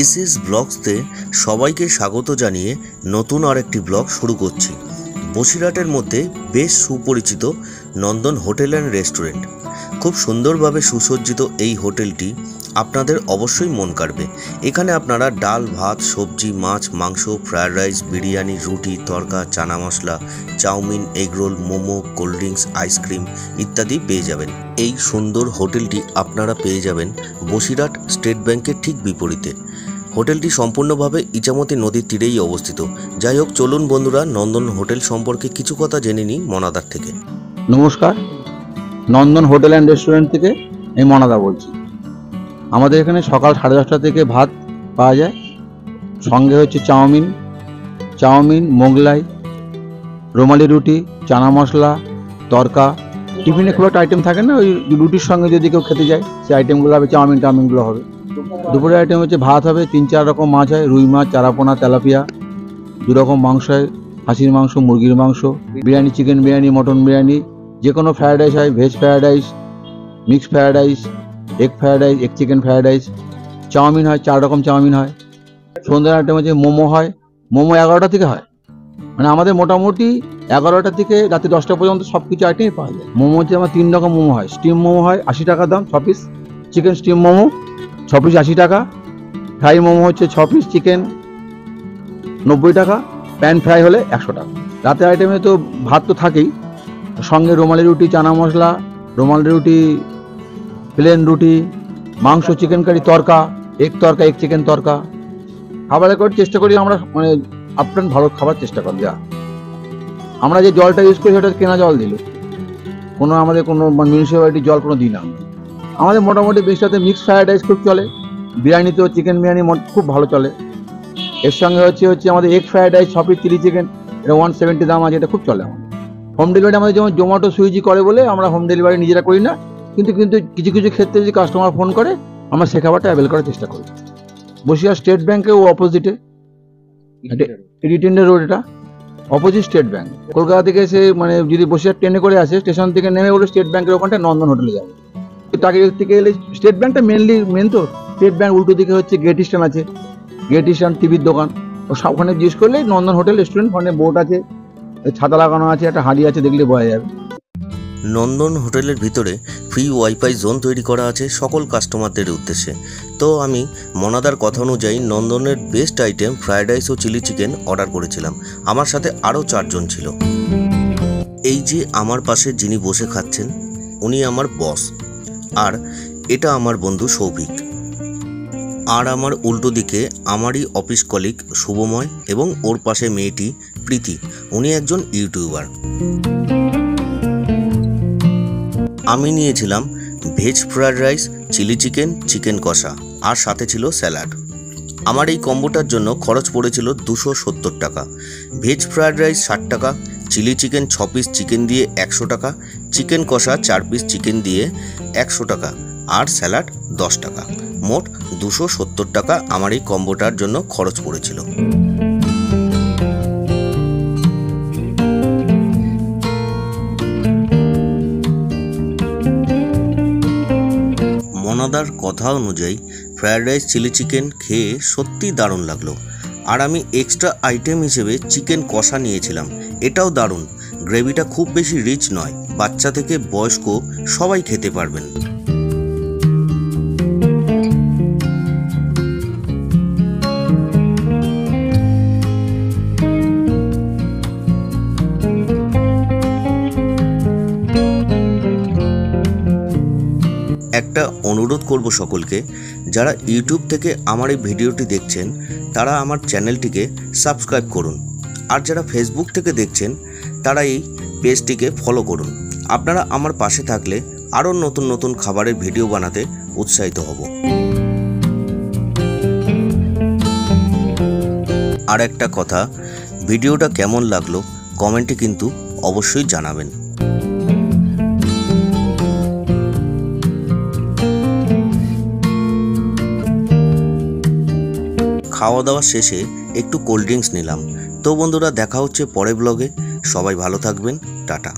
SS ব্লগসতে সবাইকে স্বাগত জানিয়ে নতুন আরেকটি ব্লগ শুরু করছি। বসিরহাটের মধ্যে বেশ সুপরিচিত নন্দন হোটেল অ্যান্ড রেস্টুরেন্ট। খুব সুন্দরভাবে সুসজ্জিত এই হোটেলটি আপনাদের অবশ্যই মন কাড়বে। এখানে আপনারা ডাল, ভাত, সবজি, মাছ, মাংস, ফ্রায়েড রাইস, বিরিয়ানি, রুটি, tadka, chana masala, chow mein, egg roll, momo, cold drinks, ice cream ইত্যাদি পেয়ে যাবেন। এই সুন্দর হোটেলটি আপনারা পেয়ে যাবেন বসিরহাট স্টেট ব্যাংকের ঠিক বিপরীতে। হোটেলটি সম্পূর্ণভাবে ইছামতি নদীর তীরেই অবস্থিত। যাই হোক, চলুন বন্ধুরা নন্দন হোটেল সম্পর্কে কিছু কথা জেনে নিই মনাদার থেকে। নমস্কার, নন্দন হোটেল অ্যান্ড রেস্টুরেন্ট থেকে আমি মনাদা বলছি। আমাদের এখানে সকাল 10:30 থেকে ভাত পাওয়া যায়, সঙ্গে হচ্ছে চাউমিন, মোগলাই, রুমালি রুটি, চানা মশলা, তড়কা। টিফিনে খুব একটা আইটেম থাকে না, ওই রুটির সঙ্গে যদি কেউ খেতে যায় সেই আইটেমগুলো হবে, চাউমিনগুলো হবে। দুপুরের আইটেম হচ্ছে ভাত হবে, 3-4 রকম মাছ হয়, রুই মাছ, চারাপোনা, তেলাপিয়া, 2 রকম মাংস হয়, খাসির মাংস, মুরগির মাংস, বিরিয়ানি, চিকেন বিরিয়ানি, মটন বিরিয়ানি, যে কোনো ফ্রায়েড রাইস হয়, veg fried rice, mixed fried rice, egg fried rice, egg chicken fried rice, chowmein হয়, 4 রকম চাউমিন হয়। সন্ধ্যার আইটেম হচ্ছে মোমো হয়, মোমো 11টা থেকে হয়, মানে আমাদের মোটামুটি 11টা থেকে রাতে 10টা পর্যন্ত সব কিছু আইটেমই পাওয়া যায়। মোমো হচ্ছে আমার 3 রকম মোমো হয়। স্টিম মোমো হয় 80 টাকা দাম, 6 piece chicken steam momo, 6 piece 80 টাকা। ফ্রাই মোমো হচ্ছে 6 পিস চিকেন 90 টাকা, প্যান ফ্রাই হলে 100 টাকা। রাতের আইটেমে তো ভাত তো থাকেই, সঙ্গে রুমালি রুটি, চানা মশলা, রুমালি রুটি, প্লেন রুটি, মাংস, চিকেন কারি, তড়কা, এগ চিকেন তড়কা। খাবারের করে চেষ্টা করি আমরা, মানে আপনার ভালো খাবার চেষ্টা করি। যা আমরা যে জলটা ইউজ করি সেটা কেনা জল দিল, আমাদের কোনো মিউনিসিপ্যালিটির জল কোনো দিই না। আমাদের মোটামুটি বেশটাতে মিক্সড ফ্রায়েড রাইস খুব চলে, বিরিয়ানিতেও চিকেন বিরিয়ানি খুব ভালো চলে। এর সঙ্গে হচ্ছে আমাদের egg fried rice, 6 piece chilli chicken, এটা 170 দাম আছে, এটা খুব চলে আমাদের। হোম ডেলিভারি আমাদের যেমন জোম্যাটো, সুইগি করে বলে আমরা হোম ডেলিভারি নিজেরা করি না, কিন্তু কিছু ক্ষেত্রে যদি কাস্টমার ফোন করে আমরা সে খাবারটা অ্যাভেল করার চেষ্টা করি। বসিরহাট স্টেট ব্যাংকে ও অপোজিটে, রিটেন্ডার রোড, এটা অপোজিট স্টেট ব্যাংক। কলকাতা থেকে এসে মানে যদি বসিরহাট ট্রেনে করে আসে, স্টেশন থেকে নেমে বলে স্টেট ব্যাংকের ওখানটা নন্দন হোটেলে যাবে। তাকে থেকে এলে স্টেট ব্যাংকটা মেন তো স্টেট ব্যাংক উল্টো দিকে হচ্ছে গেট স্ট্যান্ড আছে, গেট স্ট্যান্ড টিভির দোকান, ও ওখানে জিজ্ঞেস করলে নন্দন হোটেল রেস্টুরেন্ট, ওখানে বোর্ড আছে, ছাতা লাগানো আছে, একটা হাঁড়ি আছে, দেখলে বোঝা যাবে। নন্দন হোটেলের ভিতরে ফ্রি ওয়াইফাই জোন তৈরি করা আছে সকল কাস্টমারদের উদ্দেশ্যে। তো আমি মনাদার কথা অনুযায়ী নন্দনের বেস্ট আইটেম ফ্রায়েড রাইস ও চিলি চিকেন অর্ডার করেছিলাম। আমার সাথে আরও 4 জন ছিল। এই যে আমার পাশে যিনি বসে খাচ্ছেন উনি আমার বস, আর এটা আমার বন্ধু সৌভিক। আর আমার উল্টো দিকে আমারই অফিস কলিগ শুভময় এবং ওর পাশে মেয়েটি প্রীতি, উনি একজন ইউটিউবার। আমি নিয়েছিলাম veg fried rice, chilli chicken, chicken কষা, আর সাথে ছিল স্যালাড। আমার এই কম্বোটার জন্য খরচ পড়েছিল 270 টাকা। ভেজ ফ্রায়েড রাইস 60 টাকা, চিলি চিকেন 6 পিস চিকেন দিয়ে 100 টাকা, চিকেন কষা 4 পিস চিকেন দিয়ে 100 টাকা, আর স্যালাড 10 টাকা। মোট 270 টাকা আমার এই কম্বোটার জন্য খরচ পড়েছিল। মনাদার কথা অনুযায়ী ফ্রায়েড রাইস, চিলি চিকেন খেয়ে সত্যি দারুণ লাগলো। আর আমি এক্সট্রা আইটেম হিসেবে চিকেন কষা নিয়েছিলাম, এটাও দারুণ। গ্রেভিটা খুব বেশি রিচ নয়, বাচ্চা থেকে বয়স্ক সবাই খেতে পারবেন। একটা অনুরোধ করব সকলকে, যারা ইউটিউব থেকে আমার এই ভিডিওটি দেখছেন তারা আমার চ্যানেলটিকে সাবস্ক্রাইব করুন, আর যারা ফেসবুক থেকে দেখছেন তারা এই পেজটিকে ফলো করুন। আপনারা আমার পাশে থাকলে আরও নতুন খাবারের ভিডিও বানাতে উৎসাহিত হব। আর একটা কথা, ভিডিওটা কেমন লাগলো কমেন্টে কিন্তু অবশ্যই জানাবেন। খাওয়া দাওয়া শেষে একটু কোল্ড ড্রিঙ্কস নিলাম। তো বন্ধুরা, দেখা হচ্ছে পরের ব্লগে। সবাই ভালো থাকবেন, টাটা।